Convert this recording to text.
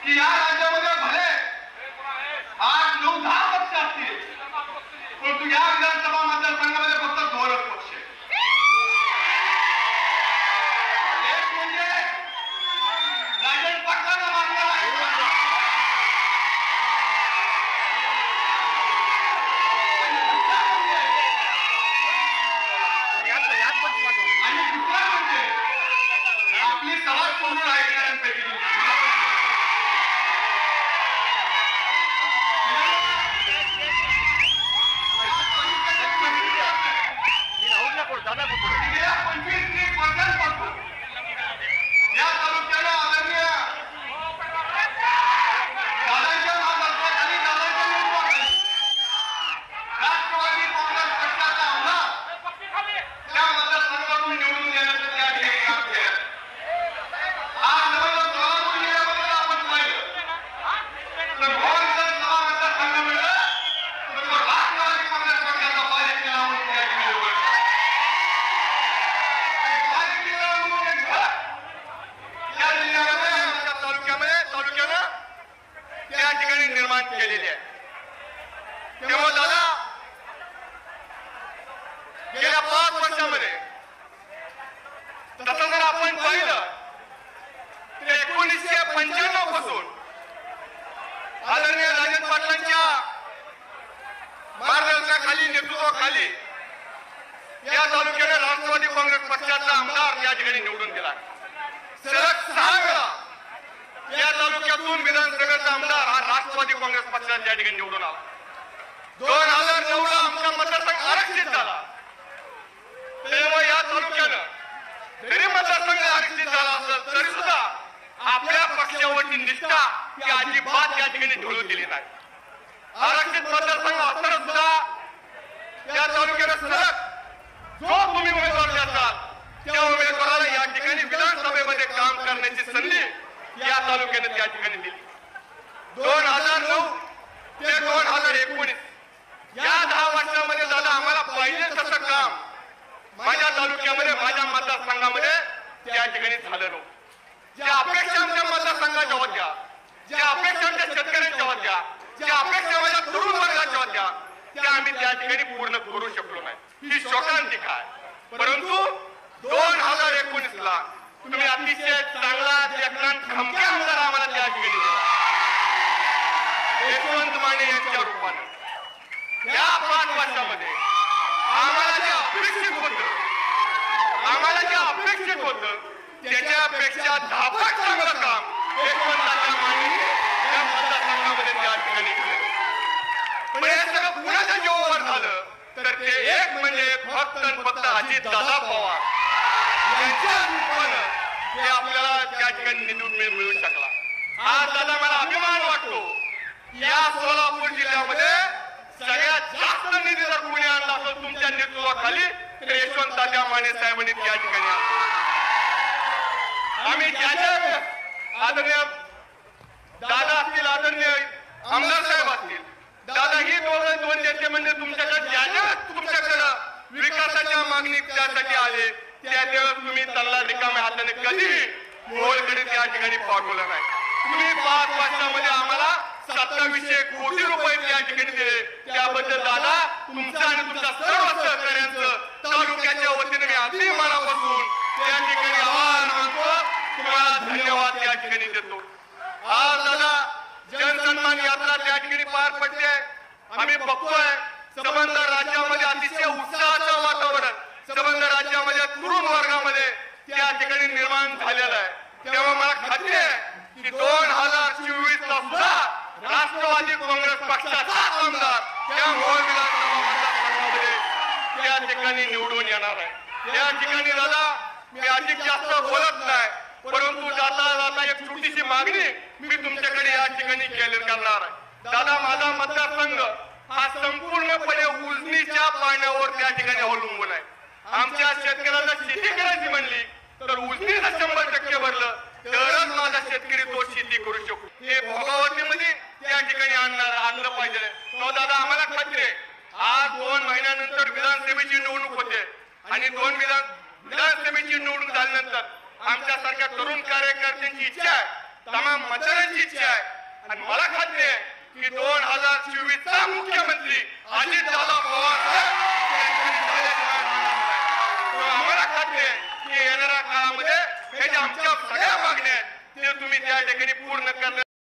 की या राज्यामध्ये भले 8, 9, 10 पक्ष असतील, परंतु या विधानसभा मतदारसंघामध्ये फक्त 2च पक्ष आहेत. एक म्हणजे राजन पाटलांना मानणारा आणि दुसरा म्हणजे आपली सभा पूर्ण ऐकणाऱ्यांपैकी या तालुक्याला आदरणीय दादांच्या मार्गदर्शनाखाली, दादांच्या नेतृत्वाखाली राष्ट्रवादी काँग्रेस पक्षाचा आमदार त्या मतदारसंघातून निवडून देण्याचं त्या ठिकाणी काम केलं. आज जवळजवळ 13 जिल्ह्यामध्ये आपण पाहिलं तर भोर विधानसभा मतदारसंघामध्ये राष्ट्रवादी काँग्रेस पक्षाचा पायरेला म्हणून त्या ठिकाणी उघडला. पायरेला म्हणून एक घर या जिल्ह्यामध्ये आमच्या तालुक्यानं त्या ठिकाणी निर्माण केलेले आहे. तेव्हा दादा गेल्या 5 वर्षामध्ये तसं जर आपण पाहिलं तर 1995 पासून आदरणीय राजन पाटलांच्या मार्गदर्शनाखाली, नेतृत्वाखाली या तालुक्याने राष्ट्रवादी काँग्रेस पक्षाचा आमदार या ठिकाणी निवडून दिला. सलग 6 वेळा या तालुक्यातून विधानसभेचा आमदार हा राष्ट्रवादी काँग्रेस पक्षाचा या ठिकाणी निवडून आला. 2009 ला आमचा मतदारसंघ आरक्षित झाला. तेव्हा या तालुक्यानं जरी मतदारसंघ आरक्षित झाला असेल तरी सुद्धा आपल्या पक्षावरची निष्ठा ही अजिबात या ठिकाणी ढळू दिली नाही. आरक्षित मतदारसंघ असताना सुद्धा या तालुक्यानं सलग जो तुम्ही उमेदवार द्याल त्या उमेदवाराला या ठिकाणी विधानसभेमध्ये काम करण्याची संधी या तालुक्याने त्या ठिकाणी दिली. 2009 ते 2019 या 10 वर्षामध्ये दादा आम्हाला पाहिजे तसं काम माझ्या तालुक्यामध्ये, माझ्या मतदारसंघामध्ये त्या ठिकाणी झालं नव्हतं. ज्या अपेक्षा आमच्या मतदारसंघाच्या होत्या, ज्या अपेक्षा आमच्या शेतकऱ्यांच्या होत्या, ज्या अपेक्षा माझ्या तरुण वर्गाच्या होत्या, त्या आम्ही त्या ठिकाणी पूर्ण करू शकलो नाही. ही शोकांतिका आहे. परंतु 2019 ला तुम्ही अतिशय चांगला खमक्या आमदार आम्हाला त्या ठिकाणी दिला. यशवंत माने यांच्या रूपाने या 5 वर्षामध्ये आम्हाला जे अपेक्षित होतं त्याच्यापेक्षा 10 पट चांगलं काम यशवंताच्या मानेने या मतदारसंघामध्ये त्या ठिकाणी केलं. पण हे सगळं पुण्याच्या जीवावर झालं तर ते एक म्हणजे फक्त अजित दादा पवार यांच्या रूपानं ते आपल्याला त्या ठिकाणी निवडून मिळू शकला. आज दादा मला अभिमान वाटतो या सोलापूर जिल्ह्यामध्ये सगळ्यात जास्त निधी जर पुणे आणला असेल तुमच्या नेतृत्वाखाली तर यशवंत तात्या माने साहेबांनी त्या ठिकाणी आम्ही ज्याच्या आदरणीय दादा असतील, आदरणीय आमदार साहेब असतील, दादा ही दोन नेते म्हणजे तुमच्याकडे विकासाच्या मागणी त्यासाठी आले त्यावेळेस तुम्ही त्यांना रिकाम्या हाताने कधी मोहोळकडे त्या ठिकाणी पाठवलं नाही. तुम्ही 5 वर्षामध्ये आम्हाला 2700 कोटी रुपये त्या ठिकाणी दिले. त्याबद्दल दादा तुमचं आणि तुमच्या सर्व सहकार्यांचं तालुक्याच्या वतीने मी अगदी मनापासून त्या ठिकाणी आभार मानतो. तुम्हाला धन्यवाद त्या ठिकाणी देतो. आज दादा जनसन्मान यात्रा त्या ठिकाणी पार पडते. आम्ही बघतोय संबंध राज्यामध्ये अतिशय उत्साहाचं वातावरण संबंध राज्यामध्ये तरुण वर्गामध्ये त्या ठिकाणी निर्माण झालेलं आहे. तेव्हा मला खात्री आहे की 2024 ला सुद्धा राष्ट्रवादी काँग्रेस पक्षाचा आमदार त्या मोहोळ विधानसभा मतदारसंघामध्ये त्या ठिकाणी निवडून येणार आहे. त्या ठिकाणी दादा मी अधिक जास्त बोलत नाही, परंतु जाता जाता एक छोटीशी मागणी मी तुमच्याकडे या ठिकाणी करणार आहे. दादा माझा मतदारसंघ हा संपूर्णपणे उजनीच्या पाण्यावर त्या ठिकाणी अवलंबून आहे. आमच्या शेतकऱ्याला शेती करायची म्हणली तर उजनीला 100% भरलं तरच माझा शेतकरी तो शेती करू शकतो. हे भोगावतीमध्ये त्या ठिकाणी आणलं पाहिजे. तो दादा आम्हाला खात्री आहे आज 2 महिन्यानंतर विधानसभेची निवडणूक होते आणि 2 विधानसभेची निवडणूक झाल्यानंतर आमच्यासारख्या तरुण कार्यकर्त्यांची इच्छा आहे तमाम मतदारांची इच्छा आहे आणि मला खात्री आहे की 2024 चा मुख्यमंत्री अजितदादा पवार आम्हाला खात्री आहे की येणाऱ्या काळामध्ये हे ज्या आमच्या सगळ्या मागण्या आहेत ते तुम्ही त्या ठिकाणी पूर्ण करण्यास